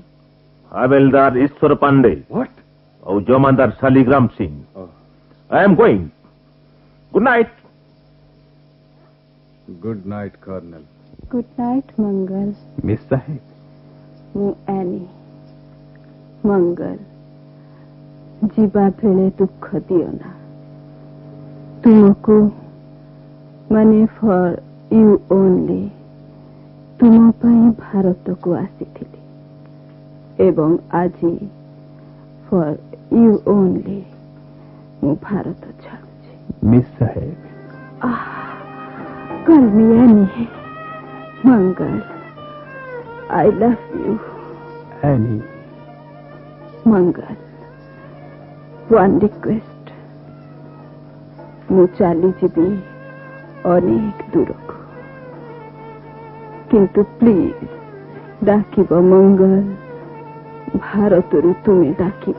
H: हवेलदार Ishwar Pandey
B: What?
H: और जमादार Shaligram Singh
B: Oh.
H: I am going. Good night.
B: Good night, Colonel.
E: Good night, Mangal.
B: Miss Sahib.
E: ମୁଁ ଆନି ମଙ୍ଗଲ ଯିବା ବେଳେ ଦୁଃଖ ଦିଅ ନା ତୁମକୁ ମାନେ ଫର ୟୁ ଓନ୍ଲି ତୁମ ପାଇଁ ଭାରତକୁ ଆସିଥିଲି ଏବଂ ଆଜି ଫର ୟୁ ଓନ୍ଲି ମୁଁ ଭାରତ ଛାଡୁଛି
B: Miss Sahib.
E: कल मी आनी मंगल I love you.
B: Annie.
E: Mangal. One request. ମୁଁ ଚାଲିଯିବି ଅନେକ ଦୂରକୁ କିନ୍ତୁ ପ୍ଲିଜ ଡାକିବ ମଙ୍ଗଲ ଭାରତରୁ ତୁମେ ଡାକିବ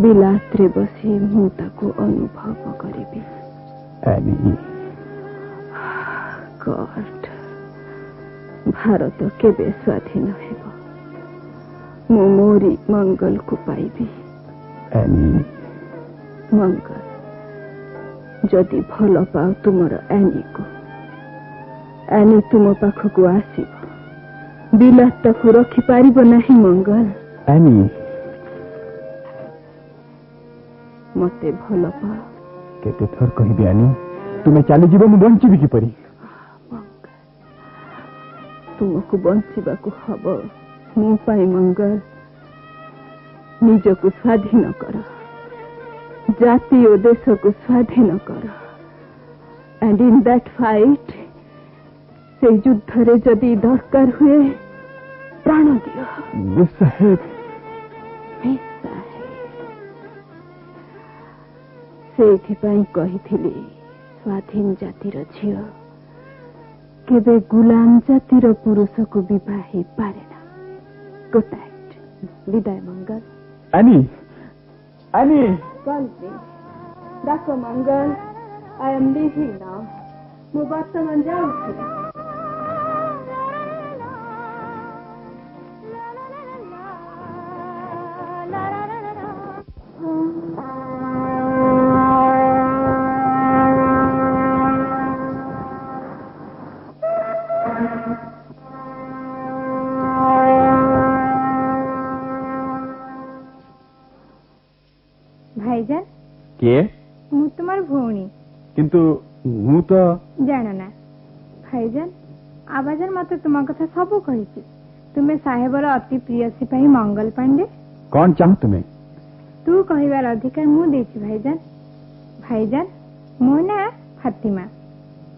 E: ବିଲାତରେ ବସି ମୁଁ ତାକୁ ଅନୁଭବ କରିବି
B: Annie.
E: ଗଡ ଭାରତ କେବେ ସ୍ୱାଧୀନ ହେବ ମୁଁ ମୋରି ମଙ୍ଗଲକୁ ପାଇବି
B: Annie.
E: ମଙ୍ଗଲ ଯଦି ଭଲ ପାଅ ତୁମର ଆନିକୁ ଆନି ତୁମ ପାଖକୁ ଆସିବ ବିଲାତ ତାକୁ ରଖିପାରିବ ନାହିଁ ମଙ୍ଗଲ
B: Annie.
E: ମତେ ଭଲ ପାଅ
B: କେତେ ଥର କହିବି ଆନି ତୁମେ ଚାଲିଯିବ ମୁଁ ବଞ୍ଚିବି କିପରି
E: ତୁମକୁ ବଞ୍ଚିବାକୁ ହବ ମୋ ପାଇଁ ମଙ୍ଗଲ ନିଜକୁ ସ୍ୱାଧୀନ କର ଜାତି ଓ ଦେଶକୁ ସ୍ୱାଧୀନ କର and in that fight ସେଇ ଯୁଦ୍ଧରେ ଯଦି ଦରକାର ହୁଏ ପ୍ରାଣ ଦିଅ
B: Miss Sahib.
E: ସେଇଥିପାଇଁ କହିଥିଲି ସ୍ୱାଧୀନ ଜାତିର ଝିଅ କେବେ ଗୁଲାମ ଜାତିର ପୁରୁଷକୁ ବିବାହ ହେଇପାରେ ନା ଗୁଡ୍ ନାଇଟ୍ ବିଦାୟ ମଙ୍ଗଲ
B: Annie. Annie.
E: କଲ୍ବି ଡାକ ମଙ୍ଗଲ ଆଇ ଏମ୍ ଲିଭିଂ ନାଉ ମୁଁ ବର୍ତ୍ତମାନ ଯାଉଛି
I: ଭାଇଜାନ
B: କିଏ
I: ମୁଁ ତୁମର ଭଉଣୀ
B: କିନ୍ତୁ ମୁଁ ତ
I: ଜାଣ ନା ଭାଇଜାନ ଆବାଜାନ ମତେ ତୁମ କଥା ସବୁ କହିଛି ତୁମେ ସାହେବର ଅତି ପ୍ରିୟ ସିପାହୀ ମଙ୍ଗଲ ପାଣ୍ଡେ
B: କଣ ଚାହୁଁ ତୁମେ
I: ତୁ କହିବାର ଅଧିକାର ମୁଁ ଦେଇଛି ଭାଇଜାନ ଭାଇଜାନ ମୋ ନାଁ ଫାତିମା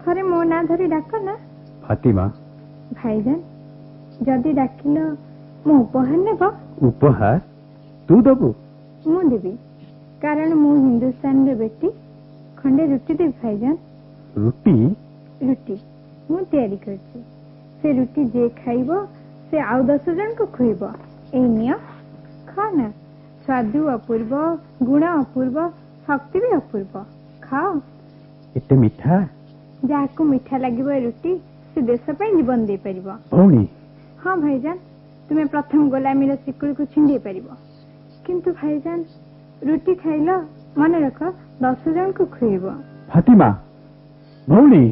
I: ଥରେ ମୋ ନାଁ ଧରି ଡାକ ନା
B: ଫାତିମା
I: ଭାଇଜାନ ଯଦି ଡାକିଲ ମୁଁ ଉପହାର ନେବ
B: ଉପହାର ତୁ ଦବୁ
I: ମୁଁ ଦେବି କାରଣ ମୁଁ ହିନ୍ଦୁସ୍ତାନର ବେଟି ଖଣ୍ଡେ ରୁଟି ଦେବି ଭାଇଜାନ
B: ରୁଟି
I: ରୁଟି ମୁଁ ତିଆରି କରିଛି ସେ ରୁଟି ଯିଏ ଖାଇବ ସେ ଆଉ 10 ଜଣଙ୍କୁ ଖୁଇବ ଏଇ ନିଅ ଖାଅ ନା ସ୍ୱାଦୁ ଅପୂର୍ବ ଗୁଣ ଅପୂର୍ବ ଶକ୍ତି ବି ଅପୂର୍ବ ଖାଅ
B: ଏତେ ମିଠା
I: ଯାହାକୁ ମିଠା ଲାଗିବ ଏ ରୁଟି ସେ ଦେଶ ପାଇଁ ଜୀବନ ଦେଇପାରିବ
B: ଭଉଣୀ
I: ହଁ ଭାଇଜାନ ତୁମେ ପ୍ରଥମ ଗୋଲାମୀର ଶିକୁଳିକୁ ଛିଣ୍ଡେଇ ପାରିବ किंतु भाईजान रुटी खाइल मन रख 10 जन को खुएब।
C: फातिमा भौणी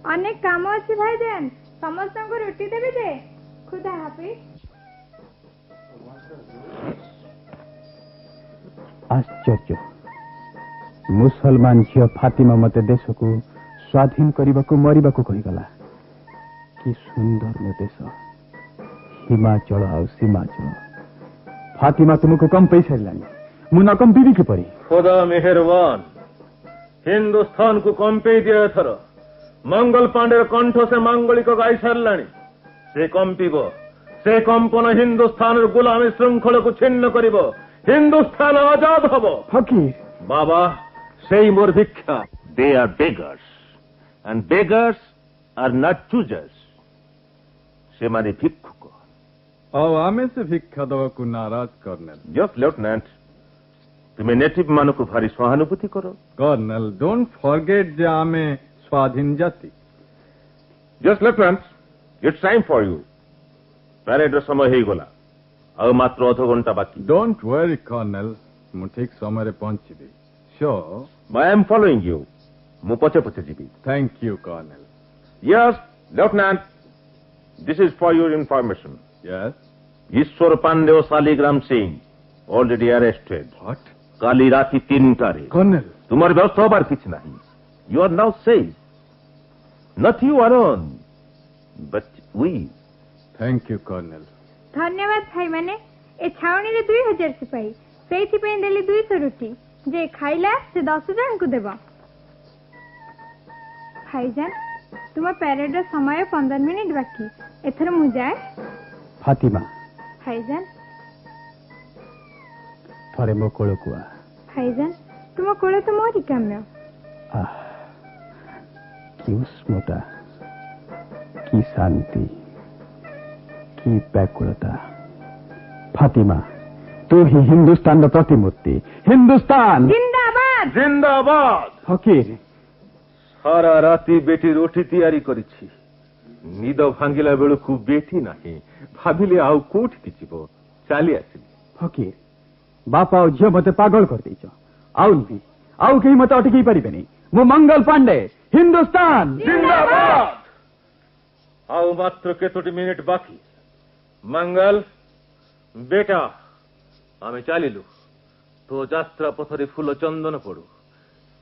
I: अनेक काम अच्छी भाईजान समस्त को रुटी देवी जे। खुदा हाफिज।
C: आश्चर्य मुसलमान झील फातिमा मते देश को स्वाधीन करने को मरवा को कहीगला। कि सुंदर मो देश हिमाचल आ सीमाचल। फातिमा तुमको कम पैसा लानी मु न कम पीवी किपरि।
G: खुदा मेहरबान हिंदुस्तान को कम पे दिया थर मंगल पांडे कंठ से मांगलिक गाई साराणी से कम पीब से कंपन हिंदुस्तान गुलामी श्रृंखल को छिन्न करिब हिंदुस्तान आजाद हब।
C: फकीर
G: बाबा से मोर भिक्षा।
H: They are beggars and beggars are not choosers. से माने भिक्षुक।
B: ଆଉ ଆମେ ସେ ଭିକ୍ଷା ଦେବାକୁ ନାରାଜ କର୍ଣ୍ଣେଲ।
H: Just lieutenant, तुम्हें नेटिव मानव को भारी सहानुभूति करो।
B: କର୍ଣ୍ଣେଲ ଡୋଣ୍ଟ ଫରଗେଟ୍ ଯେ ଆମେ ସ୍ୱାଧୀନ ଜାତି।
H: Just lieutenant, it's time for you. Parade समय ही गला ଆଉ ମାତ୍ର ଅଧ ଘଣ୍ଟା ବାକି।
B: ଡୋଣ୍ଟ ୱରି କର୍ଣ୍ଣେଲ ମୁଁ ଠିକ ସମୟରେ ପହଞ୍ଚିବି। Sure.
H: I am following you. ମୁଁ ପଛେ ପଛେ ଯିବି।
B: Thank you, Colonel.
H: Yes, lieutenant, this is for your information.
B: Yes.
H: ईश्वर पांडे और Shaligram Singh already arrested.
B: What?
H: काली राति 3टारे।
B: Colonel.
H: तुम्हारी व्यवस्था बार किछ नहीं। You are now safe. Not you alone, but we.
B: Thank you, Colonel.
I: धन्यवाद भाई माने ए छावनी रे 2000 सिपाही सेठी पे देली 200 रोटी जे खाइला से 10 जन को देबा। भाईजान तुम पैरेड रो समय 15 मिनिट बाकी एथर मु जाए।
C: फातिमा
I: भाईजान
C: थरे मो कोल कुआ।
I: भाईजान तुम कोले तो मोरी काम्य।
C: कि उष्मता कि शांति की व्याकुलता। फातिमा तू ही हिंदुस्तान प्रतिमूर्ति। हिंदुस्तान
I: जिंदाबाद
G: जिंदाबाद।
C: फकीर
G: सारा राति बेटी रोटी तैयारी करिछि निद भांगिला बेलू बेटी नहीं भाविले आउ कोठी जीव चली आसिली।
C: फकीर बापा और झील मते पागल कर देछ आउ नहीं आउ कहीं मते अटकी पारिबेनी। मु मंगल पांडे हिंदुस्तान
G: जिंदाबाद। आउ मात्र केतोटी मिनिट बाकी। मंगल बेटा आमे चलिलु तो यात्रा पथरे फूल चंदन पड़ू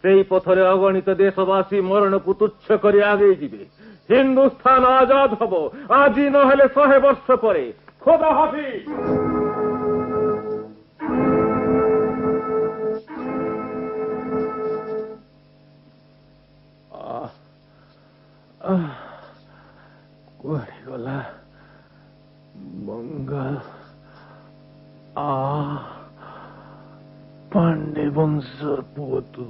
G: से पथरे अगणित देशवासी मरण को तुच्छ कर आगे जीवे हिंदुस्तान आजाद हब आज नहले 100 वर्ष परे। खुदा हाफिज। कुआड़े गला मंगल पांडे वंशर पुओ तू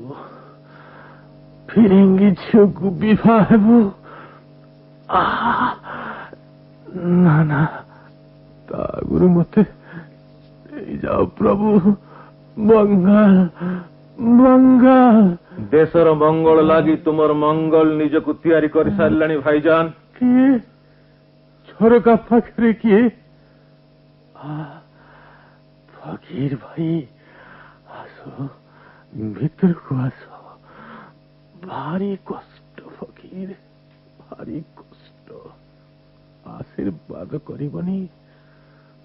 G: फिरेंगी झील को विवाह हेबू। ना ना गुरु मते जाओ प्रभु मंगल मंगल। देशर मंगल लागी तुमर मंगल निज को तैयारी कर सारलानी भाईजान। किए झरका पाखरे किए फकीर भाई आसो भीतर को आसो। भारी कष्ट फकीर भारी कष्ट आशीर्वाद करबनी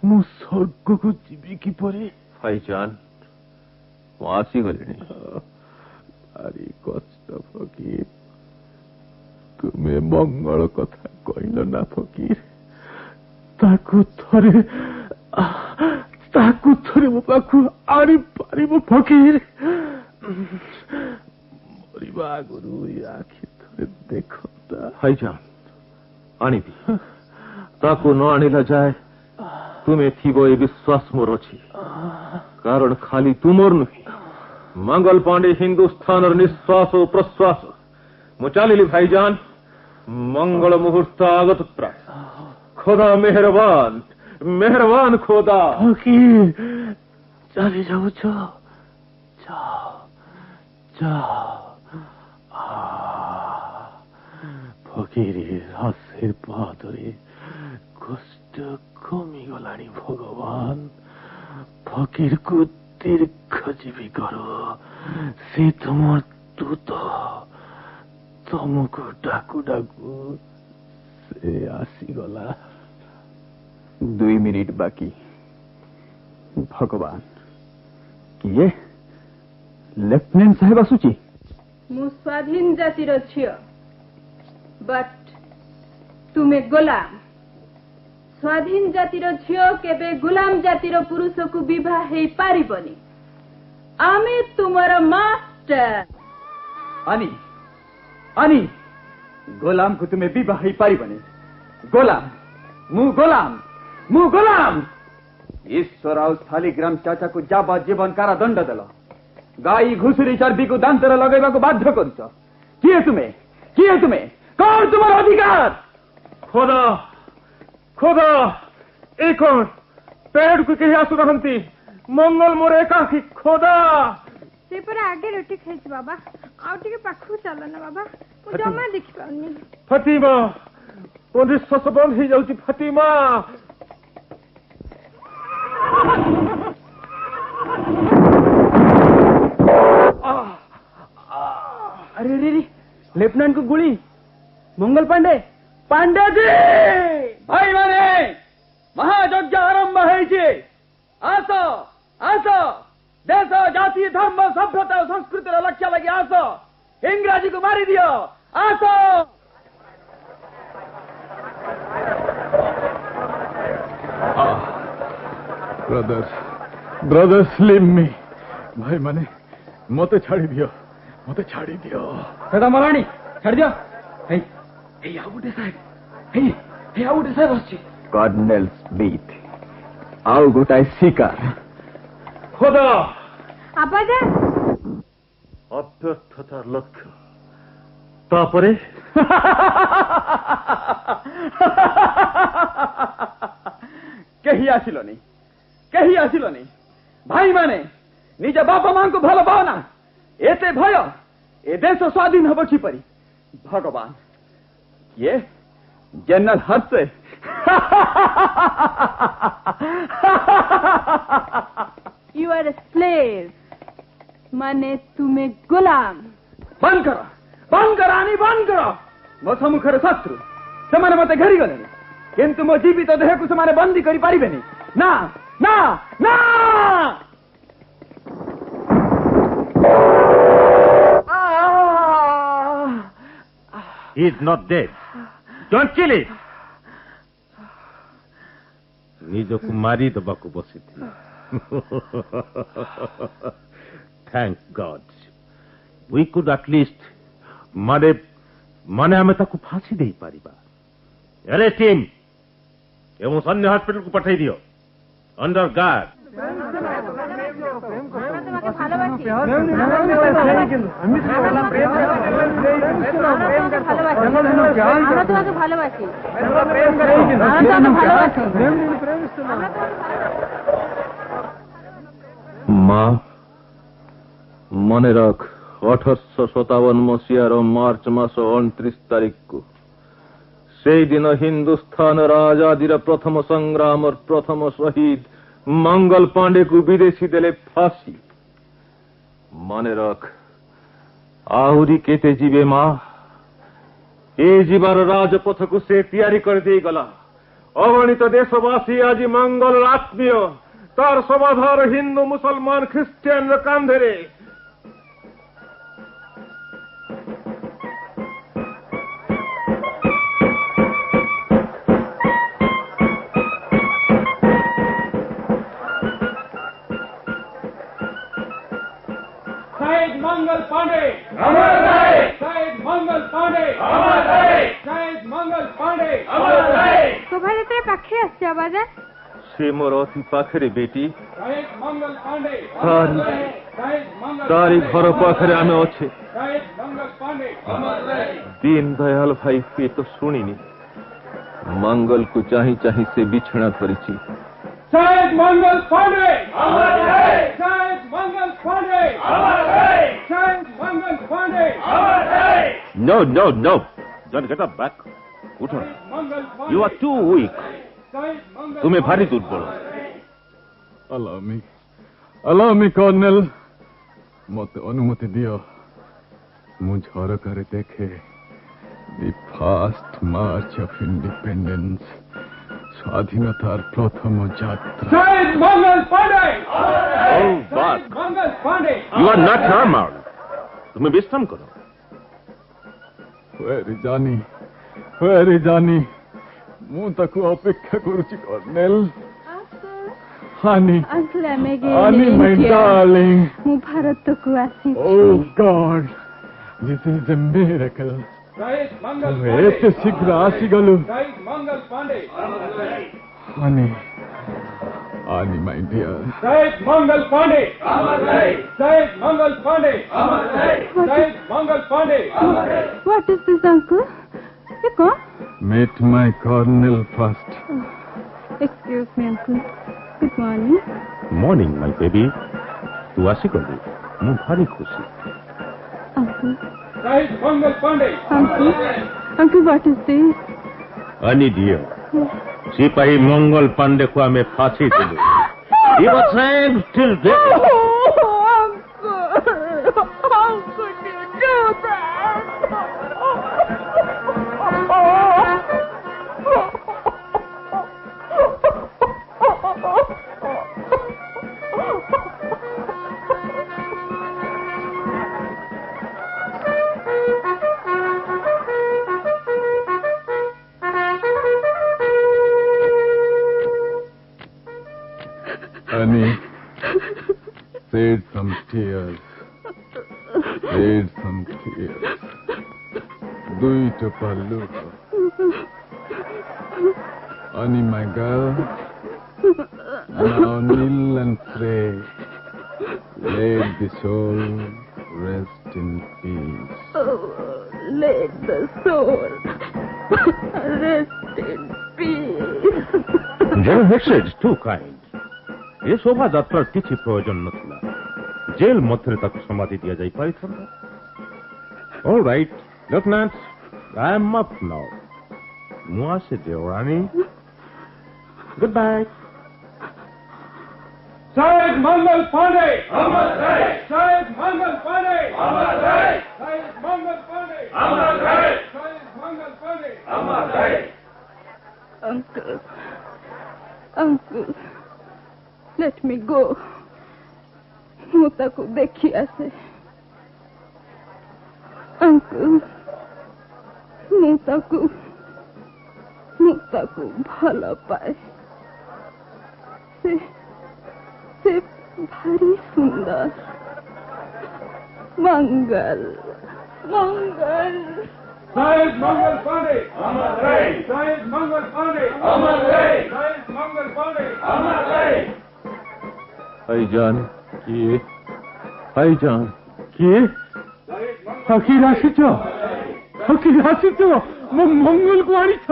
G: मु स्वर्ग को जीवी कि परे। भाईजान आसी गले भारी कष्ट फकीर तुम्हें मंगल कथा कहल ना फकीर ताकू थरे मो पाखु आनी पारिबो फकीर। मरिबा गुरु आखि थरे देखता। भाईजान आनिबी ताकू न आनिला जाए तुम्हें थीबो ए विश्वास मोर अछि कारण खाली तुमर नुहे मंगल पांडे हिंदुस्तान और निश्वास और प्रश्वास मु चलिली भाईजान मंगल मुहूर्त आगत प्राय। खुदा मेहरबान मेहरबान खुदा। फकीर चली जाओ जाओ जाओ फकीर आशीर्वाद रे कष्ट कमी गलानी भगवान
C: ফকির কু দীর্ঘজীবী করো সে তোমার দূত ତମକୁ ଡାକୁ ଡାକୁ ସେ ଆସିଗଲା 2 ମିନିଟ୍ ବାକି ଭଗବାନ କିଏ ଲେଫ୍ଟନାଣ୍ଟ ସାହେବ ଆସୁଛି
E: ମୁଁ ସ୍ୱାଧୀନ ଜାତିର ଝିଅ ବଟ୍ ତୁମେ ଗୋଲାମ ସ୍ୱାଧୀନ ଜାତିର ଝିଅ କେବେ ଗୋଲାମ ଜାତିର ପୁରୁଷକୁ ବିବାହ ହେଇପାରିବନି ଆମେ ତୁମର ମାଷ୍ଟର
C: ଆନି ଆନି ଗୋଲାମକୁ ତୁମେ ବିବାହ ହେଇପାରିବନି ଗୋଲାମ ମୁଁ ଗୋଲାମ ଈଶ୍ୱର ଆଉ ଶାଲିଗ୍ରାମ ଚାଚାକୁ ଯାବଜ୍ଜୀବନ କାରାଦଣ୍ଡ ଦେଲ ଗାଈ ଘୁଷୁରୀ ଚର୍ବିକୁ ଦାନ୍ତରେ ଲଗାଇବାକୁ ବାଧ୍ୟ କରୁଛ କିଏ ତୁମେ କଣ ତୁମର ଅଧିକାର
G: ଖୋଦା ଖୋଦା ଏ କଣ ପେଡକୁ କେହି ଆସୁନାହାନ୍ତି ମଙ୍ଗଲ ମୋର ଏକାକି ଖୋଦା
I: ସେ ପରା ଆଗେ ରୁଟି ଖାଇଛି ବାବା ଆଉ ଟିକେ ପାଖକୁ ଚାଲ ନା ବାବା ମୁଁ ଜମା ଦେଖିପାରୁନି
G: ଫତିମା ମୋ ନିଶ୍ୱାସ ବନ୍ଦ ହେଇଯାଉଛି ଫତିମା
C: अरे रे लेफ्टिनेंट को गोली मंगल पांडे जी भाई माने महायज्ञ आरंभ है आस देश जाति धर्म सभ्यता और संस्कृति लक्ष्य लगे आस इंग्राजी को मारी दियो आस
B: ब्रदर्स लीव मी भाई माने मते छाड़ी दियो सेदा मराणी छाड़ दियो हे आउ गुटे साहेब अछि
C: कर्नल स्मिथ आउ गोटाए शिकार
G: खुदा
I: आबाजा
G: अभ्यर्थतार लक्ष्य तापरे
C: केही आसिलोनी भाई माने निज बापा मां को भल पाओना एते भय ए देश स्वाधीन हब किपरि भगवान ये general Harsh
E: you are a slave माने तुम्हें गुलाम
C: बंद करो मो सम्मुखर शत्रु से मते घेरी गले किंतु मो जीवित देह को से बंदी करि पारिबेनी ना ना ना
H: He is not dead. Don't kill him. ନିଜକୁ ମାରି ଦେବାକୁ ବସିଥିଲି Thank God. We could at least ମାନେ ଆମେ ତାକୁ ଫାંસી ଦେଇପାରିବା ଆରେ ଟିମ୍ ଏବଂ ସୈନ୍ୟ ହସ୍ପିଟାଲକୁ ପଠାଇ ଦିଅ ଅଣ୍ଡର ଗାର୍ଡ
G: माँ मने रख 1857 मसीहार मार्च मास 29 तारीख को से दिन हिंदुस्तान आजादी प्रथम संग्राम और प्रथम शहीद मंगल पांडे को विदेशी देले फांसी मने रख आहुरी केते जीवे माँ ए जीवार राजपथ को से तैयारी कर दे गला अगणित देशवासी आज मंगल आत्मीय तार समाधार हिंदू मुसलमान ख्रिस्टियन कांधेरे
A: मंगल पांडे अमर रहे शहीद मंगल पांडे अमर रहे शहीद मंगल पांडे अमर रहे
I: शोभा यात्रा पाखे आछे आबाजा
G: से मोर अति पाखरे बेटी
A: शहीद मंगल पांडे
G: तारी घर पाखरे आमे अच्छे
A: शहीद मंगल पांडे अमर रहे
G: दीन दयाल भाई पे तो सुनिनी मंगल को चाही चाही से बिछड़ा करिछि
A: शहीद मंगल पांडे अमर रहे शहीद मंगल पांडे अमर रहे शहीद मंगल पांडे अमर रहे
H: No, don't get up back. उठो You are too weak. तुम्हें भारी दुर्बल
B: Allow me. Allow me, Colonel. मत अनुमति दियो मु झरकारे देखे the first march of independence स्वाधीनतार प्रथम यात्रा
A: Sahib Mangal Pandey!
H: Oh, but
A: Mangal Pandey!
H: you are not armed. तुम्हें विश्राम करो.
B: Where is Johnny? ମୁଁ ତାକୁ ଅପେକ୍ଷା କରୁଛି colonel. Honey.
E: Uncle, I'm again
B: Honey,
E: in
B: my
E: here.
B: darling.
E: ମୁଁ ଭାରତକୁ ଆସିଛି.
B: Oh God, this is a miracle.
A: Sahib Mangal
B: ତମେ
A: Pandey!
B: ଏତେ ଶୀଘ୍ର ଆସିଗଲୁ.
A: Sahib Mangal Pandey!
B: Honey, my dear.
A: Sahib Mangal Pandey! Sahib Mangal Pandey! Sahib Mangal Pandey!
E: What is this, uncle? You go.
B: Meet my colonel first.
E: Excuse me, uncle. Good morning.
H: Morning, my baby. तू ଆସିଗଲୁ ମୁଁ ଭାରି ଖୁସି.
E: Uncle.
A: Sahib Mangal Pandey!
E: Uncle, what is this?
H: Ani dear. सिपाही मंगल पांडे को हमें फांसी दिलू. He was hanged till death.
E: Uncle, how could you do
B: Honey, shed some tears. Shed some tears. দুই টোপা look. Honey, my girl. Now kneel and pray. Let the soul rest in peace.
E: Oh, let the soul rest in peace.
H: General Hexed is too kind. ये शोभा यात्रार किसी प्रयोजन नथिला. Jail मध्य ताकू समाधि दिया जाई पारिथंता. All right, Lieutenant, I am up now. मुआ से देवरानी. Goodbye.
A: Sahib Mangal Pandey! Sahib Mangal Pandey! Sahib Mangal Pandey! Sahib Mangal Pandey!
E: Uncle, let me go. ମୁଁ ତାକୁ ଦେଖି ଆସେ. Uncle, ମୁଁ ତାକୁ ଭଲ ପାଏ. ସେ ଭାରି ସୁନ୍ଦର. मंगल.
A: Sahib Mangal Pandey! Sahib Mangal Pandey! Sahib Mangal Pandey!
B: भाईजान किए
D: फकीर आसिଛ मंगल को आनिଛ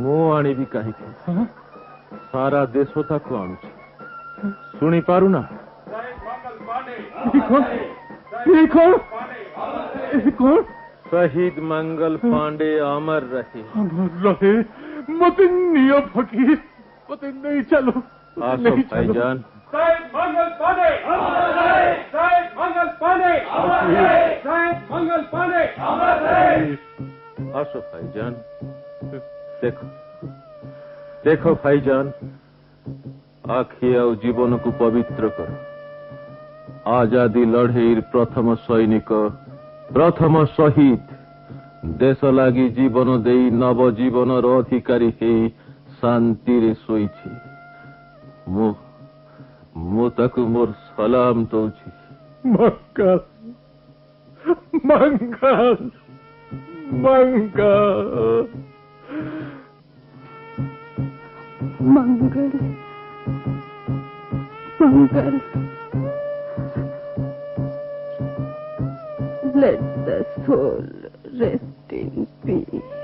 G: ମୁଁ ଆଣିବି କାହିଁକି ସାରା ଦେଶ ତାକୁ ଆଣୁଛି ଶୁଣି ପାରୁନା
D: कौन
G: शहीद मंगल पांडे अमर रहे
D: मत नियो फकीर मत नहीं चलो
G: आसो भाईजान
A: Sahib Mangal Pandey! Sahib Mangal Pandey! Sahib Mangal Pandey!
G: आसो भाईजान देखो भाईजान आखि आ जीवन को पवित्र कर आजादी लड़ेर प्रथम सैनिक प्रथम शहीद देश लागी जीवन दे नव जीवन अधिकारी हे शांति रे सोईछि मु ताकु मोर सलाम दउछि
D: मंगल
E: Let the soul rest in peace.